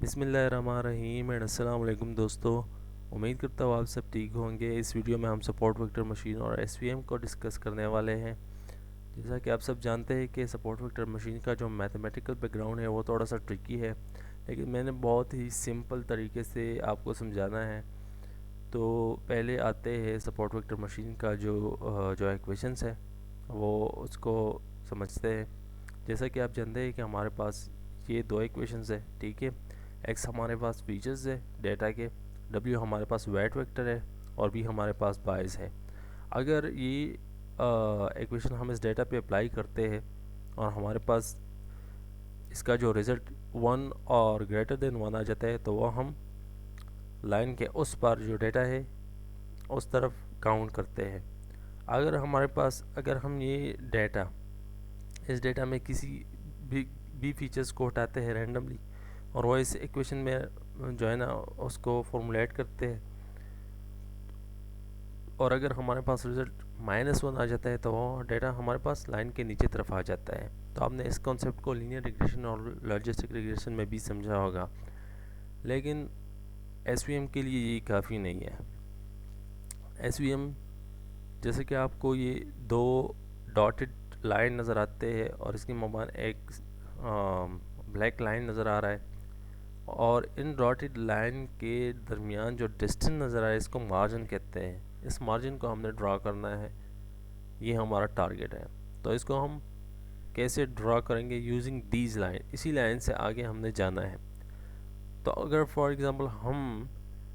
بسم اللہ الرحمن الرحیم اینڈ السلام علیکم دوستو. امید کرتا ہوں آپ سب ٹھیک ہوں گے. اس ویڈیو میں ہم سپورٹ ویکٹر مشین اور ایس وی ایم کو ڈسکس کرنے والے ہیں. جیسا کہ آپ سب جانتے ہیں کہ سپورٹ ویکٹر مشین کا جو میتھمیٹیکل بیک گراؤنڈ ہے وہ تھوڑا سا ٹرکی ہے، لیکن میں نے بہت ہی سمپل طریقے سے آپ کو سمجھانا ہے. تو پہلے آتے ہیں سپورٹ ویکٹر مشین کا جو ایکویشنس ہے وہ اس کو سمجھتے ہیں. جیسا کہ آپ جانتے ہیں کہ ہمارے پاس یہ دو ایکویشنز ہے، ٹھیک ہے. ایکس ہمارے پاس فیچرز ہے ڈیٹا کے، ڈبلیو ہمارے پاس ویٹ ویکٹر ہے، اور بی ہمارے پاس بائز ہے. اگر یہ ایکویشن ہم اس ڈیٹا پہ اپلائی کرتے ہیں اور ہمارے پاس اس کا جو رزلٹ 1 اور گریٹر دین 1 آ جاتا ہے تو وہ ہم لائن کے اس پار جو ڈیٹا ہے اس طرف کاؤنٹ کرتے ہیں. اگر ہم یہ ڈیٹا اس ڈیٹا میں کسی بھی فیچرز کو ہٹاتے ہیں رینڈملی اور وہ اس ایکویشن میں جو ہے نا اس کو فارمولیٹ کرتے ہیں، اور اگر ہمارے پاس رزلٹ -1 آ جاتا ہے تو وہ ڈیٹا ہمارے پاس لائن کے نیچے طرف آ جاتا ہے. تو آپ نے اس کانسیپٹ کو لینئر ریگریشن اور لاجسٹک ریگریشن میں بھی سمجھا ہوگا، لیکن ایس وی ایم کے لیے یہ کافی نہیں ہے. ایس وی ایم جیسے کہ آپ کو یہ دو ڈاٹڈ لائن نظر آتے ہیں اور اس کے مابین ایک بلیک لائن نظر آ رہا ہے، اور ان ڈاٹڈ لائن کے درمیان جو ڈسٹنس نظر آ رہا ہے اس کو مارجن کہتے ہیں. اس مارجن کو ہم نے ڈرا کرنا ہے، یہ ہمارا ٹارگٹ ہے. تو اس کو ہم کیسے ڈرا کریں گے؟ Using these line. اسی لائن سے آگے ہم نے جانا ہے. تو اگر فار ایگزامپل ہم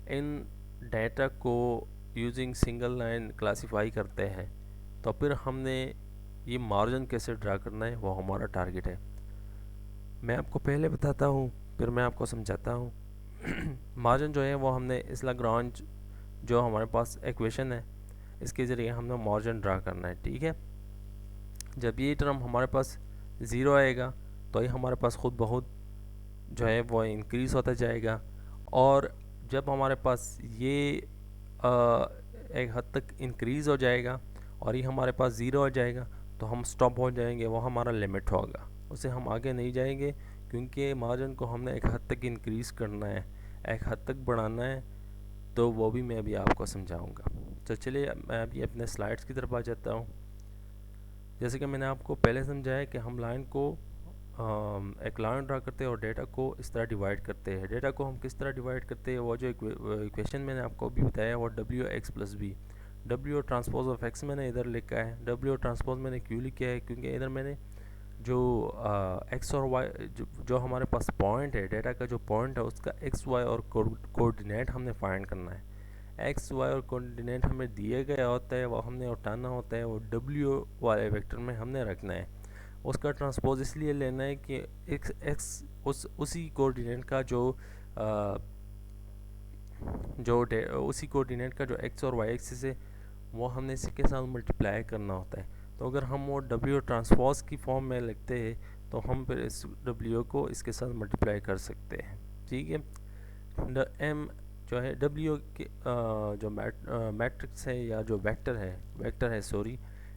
ان ڈیٹا کو یوزنگ سنگل لائن کلاسیفائی کرتے ہیں تو پھر ہم نے یہ مارجن کیسے ڈرا کرنا ہے، وہ ہمارا ٹارگٹ ہے. میں آپ کو پہلے بتاتا ہوں پھر میں آپ کو سمجھاتا ہوں. مارجن جو ہے وہ ہم نے اس لاگرانج جو ہمارے پاس ایکویشن ہے اس کے ذریعے ہم نے مارجن ڈرا کرنا ہے، ٹھیک ہے. جب یہ ٹرم ہمارے پاس 0 آئے گا تو یہ ہمارے پاس خود بخود جو ہے وہ انکریز ہوتا جائے گا، اور جب ہمارے پاس یہ ایک حد تک انکریز ہو جائے گا اور یہ ہمارے پاس 0 آ جائے گا تو ہم سٹاپ ہو جائیں گے. وہ ہمارا لمٹ ہوگا، اسے ہم آگے نہیں جائیں گے، کیونکہ مارجن کو ہم نے ایک حد تک انکریز کرنا ہے، ایک حد تک بڑھانا ہے. تو وہ بھی میں ابھی آپ کو سمجھاؤں گا. تو چلیے میں ابھی اپنے سلائڈس کی طرف آ جاتا ہوں. جیسے کہ میں نے آپ کو پہلے سمجھایا کہ ہم لائن کو ایک لائن ڈرا کرتے ہیں اور ڈیٹا کو اس طرح ڈیوائڈ کرتے ہیں. ڈیٹا کو ہم کس طرح ڈیوائڈ کرتے ہیں؟ وہ جو ایکویشن میں نے آپ کو ابھی بتایا وہ W X plus B. W transpose of X میں نے ادھر لکھا ہے. ڈبلیو ٹرانسپوز میں نے کیوں لکھا ہے؟ کیونکہ ادھر میں نے جو ایکس اور وائی جو ہمارے پاس پوائنٹ ہے، ڈیٹا کا جو پوائنٹ ہے اس کا ایکس وائی اور کوآرڈینیٹ ہم نے فائنڈ کرنا ہے. ایکس وائی اور کوآرڈینیٹ ہمیں دیے گیا ہوتا ہے، وہ ہم نے اٹھانا ہوتا ہے، وہ ڈبلیو والے ویکٹر میں ہم نے رکھنا ہے. اس کا ٹرانسپوز اس لیے لینا ہے کہ ایکس اسی کوآرڈینیٹ کا اسی کوآرڈینیٹ کا جو ایکس اور وائی ایکسس ہے وہ ہم نے اسی کے ساتھ ملٹیپلائی کرنا ہوتا ہے. تو اگر ہم وہ ڈبلیو ٹرانسپوز کی فارم میں لکھتے ہیں تو ہم پھر اس ڈبلیو کو اس کے ساتھ ملٹیپلائی کر سکتے ہیں، ٹھیک ہے. ایم جو ہے ڈبلیو کے جو میٹرکس ہے یا جو ویکٹر ہے سوری،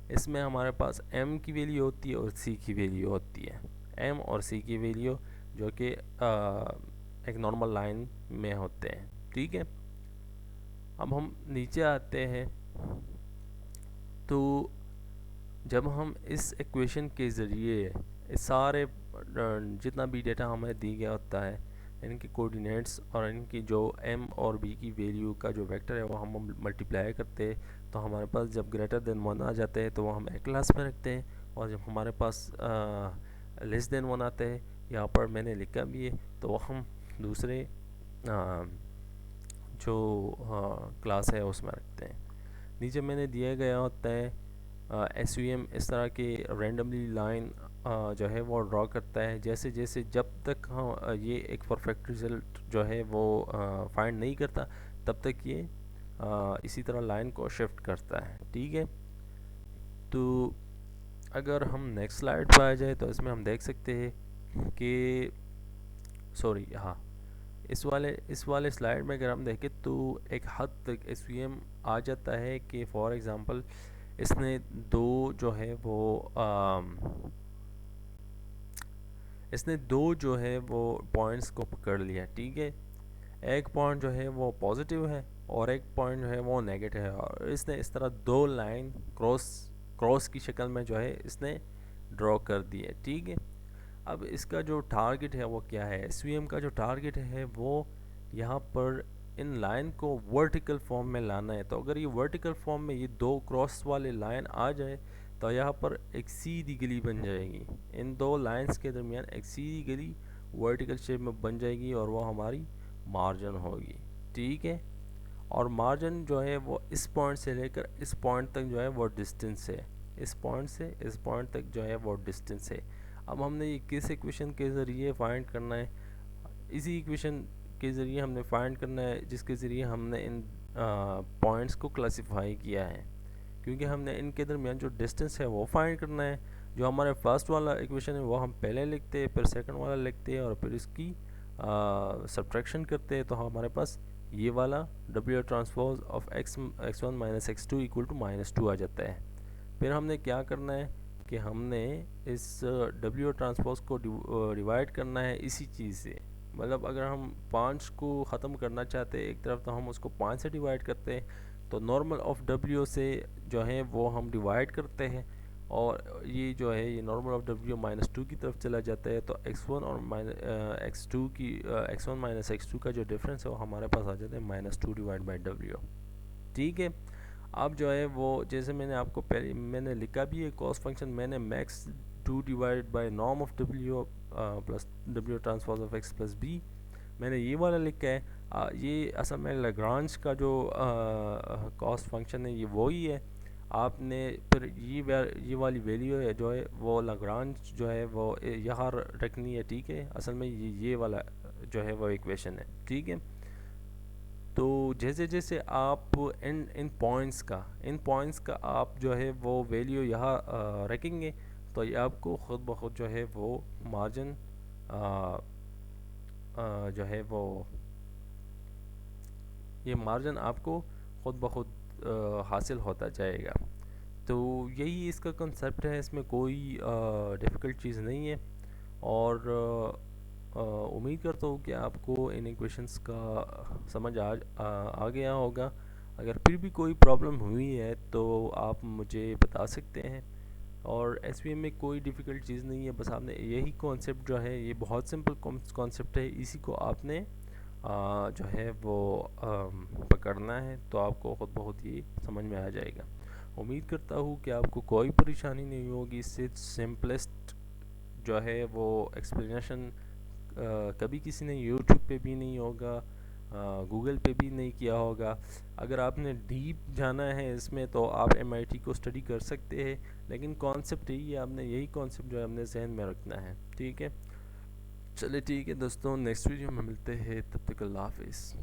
اس میں ہمارے پاس ایم کی ویلیو ہوتی ہے اور سی کی ویلیو ہوتی ہے. ایم اور سی کی ویلیو جو کہ ایک نارمل لائن میں ہوتے ہیں، ٹھیک ہے. اب ہم نیچے آتے ہیں تو جب ہم اس ایکویشن کے ذریعے اس سارے جتنا بھی ڈیٹا ہمیں دی گیا ہوتا ہے ان کی کوآرڈینیٹس اور ان کی جو ایم اور بی کی ویلیو کا جو ویکٹر ہے وہ ہم ملٹیپلائی کرتے ہیں، تو ہمارے پاس جب گریٹر دین 1 آ جاتے ہیں تو وہ ہم ایک کلاس میں رکھتے ہیں، اور جب ہمارے پاس لیس دین 1 آتے ہیں یہاں پر میں نے لکھا بھی ہے تو وہ ہم دوسرے جو کلاس ہے اس میں رکھتے ہیں. نیچے میں نے دیا گیا ہوتا ہے ایس وی ایم اس طرح کی رینڈملی لائن جو ہے وہ ڈرا کرتا ہے. جیسے جیسے جب تک یہ ایک پرفیکٹ رزلٹ جو ہے وہ فائنڈ نہیں کرتا تب تک یہ اسی طرح لائن کو شفٹ کرتا ہے، ٹھیک ہے. تو اگر ہم نیکسٹ سلائڈ پہ آ جائے تو اس میں ہم دیکھ سکتے ہیں کہ اس والے سلائڈ میں اگر ہم دیکھیں تو ایک حد تک ایس وی ایم آ جاتا ہے کہ فار ایگزامپل اس نے دو جو ہے وہ اس نے دو جو ہے وہ پوائنٹس کو پکڑ لیا، ٹھیک ہے، ایک پوائنٹ جو ہے وہ پازیٹیو ہے اور ایک پوائنٹ جو ہے وہ نیگیٹو ہے، اور اس نے اس طرح دو لائن کراس کی شکل میں جو ہے اس نے ڈرا کر دی ہے، ٹھیک ہے۔ اب اس کا جو ٹارگٹ ہے وہ کیا ہے، ایس وی ایم کا جو ٹارگٹ ہے وہ یہاں پر ان لائن کو ورٹیکل فارم میں لانا ہے۔ تو اگر یہ ورٹیکل فارم میں یہ دو کراس والے لائن آ جائے تو یہاں پر ایک سیدھی گلی بن جائے گی، ان دو لائنز کے درمیان ایک سیدھی گلی ورٹیکل شیپ میں بن جائے گی، اور وہ ہماری مارجن ہوگی، ٹھیک ہے۔ اور مارجن جو ہے وہ اس پوائنٹ سے لے کر اس پوائنٹ تک جو ہے وہ ڈسٹنس ہے، اس پوائنٹ سے اس پوائنٹ تک جو ہے وہ ڈسٹنس ہے۔ اب ہم نے یہ کس ایکویشن کے ذریعے فائنڈ کرنا ہے، اسی ایکویشن کے ذریعے ہم نے فائنڈ کرنا ہے جس کے ذریعے ہم نے ان پوائنٹس کو کلاسیفائی کیا ہے، کیونکہ ہم نے ان کے درمیان جو ڈسٹنس ہے وہ فائنڈ کرنا ہے۔ جو ہمارے فرسٹ والا ایکویشن ہے وہ ہم پہلے لکھتے ہیں، پھر سیکنڈ والا لکھتے ہیں، اور پھر اس کی سبٹریکشن کرتے ہیں، تو ہمارے پاس یہ والا W transpose of x1 minus x2 equal to -2 آ جاتا ہے۔ پھر ہم نے کیا کرنا ہے کہ ہم نے اس ڈبلیو ٹرانسپوز کو ڈیوائڈ کرنا ہے اسی چیز سے، مطلب اگر ہم 5 کو ختم کرنا چاہتے ہیں ایک طرف تو ہم اس کو 5 سے ڈیوائڈ کرتے ہیں، تو نارمل آف ڈبلیو سے جو ہے وہ ہم ڈیوائڈ کرتے ہیں، اور یہ جو ہے یہ نارمل آف ڈبلیو -2 کی طرف چلا جاتا ہے، تو x1 اور x2 کی x1 مائنس x2 کا جو ڈفرینس ہے وہ ہمارے پاس آ جاتا ہے -2 ڈیوائڈ بائی ڈبلیو، ٹھیک ہے۔ اب جو ہے وہ جیسے میں نے آپ کو پہلے میں نے لکھا بھی ہے کاس فنکشن، میں نے max 2 divide by norm of W plus W transpose of X plus B, میں نے یہ والا لکھا ہے۔ یہ اصل میں لیگرانج کا جو کاس فنکشن ہے یہ وہی ہے، آپ نے پھر یہ والی ویلیو ہے جو ہے وہ لیگرانج جو ہے وہ یہاں رکھنی ہے، ٹھیک ہے، اصل میں یہ والا جو ہے وہ ایکویشن ہے، ٹھیک ہے۔ تو جیسے جیسے آپ ان پوائنٹس کا آپ جو ہے وہ ویلیو یہاں رکھیں گے تو یہ آپ کو خود بخود جو ہے وہ مارجن جو ہے وہ یہ مارجن آپ کو خود بخود حاصل ہوتا جائے گا۔ تو یہی اس کا کنسیپٹ ہے، اس میں کوئی ڈیفیکلٹ چیز نہیں ہے، اور امید کرتا ہوں کہ آپ کو ان ایکویشنز کا سمجھ آ گیا ہوگا۔ اگر پھر بھی کوئی پرابلم ہوئی ہے تو آپ مجھے بتا سکتے ہیں، اور ایس وی ایم میں کوئی ڈیفیکلٹ چیز نہیں ہے، بس آپ نے یہی کانسیپٹ جو ہے یہ بہت سمپل کانسیپٹ ہے، اسی کو آپ نے جو ہے وہ پکڑنا ہے تو آپ کو خود بہت یہ سمجھ میں آ جائے گا۔ امید کرتا ہوں کہ آپ کو کوئی پریشانی نہیں ہوگی، اس سے سمپلسٹ جو ہے وہ ایکسپلینیشن کبھی کسی نے یوٹیوب پہ بھی نہیں ہوگا، گوگل پہ بھی نہیں کیا ہوگا۔ اگر آپ نے ڈیپ جانا ہے اس میں تو آپ MIT کو اسٹڈی کر سکتے ہیں، لیکن کانسیپٹ یہی ہے، آپ نے یہی کانسیپٹ جو ہے اپنے ذہن میں رکھنا ہے، ٹھیک ہے۔ چلے ٹھیک ہے دوستوں، نیکسٹ ویڈیو میں ملتے ہیں، تب تک اللہ حافظ۔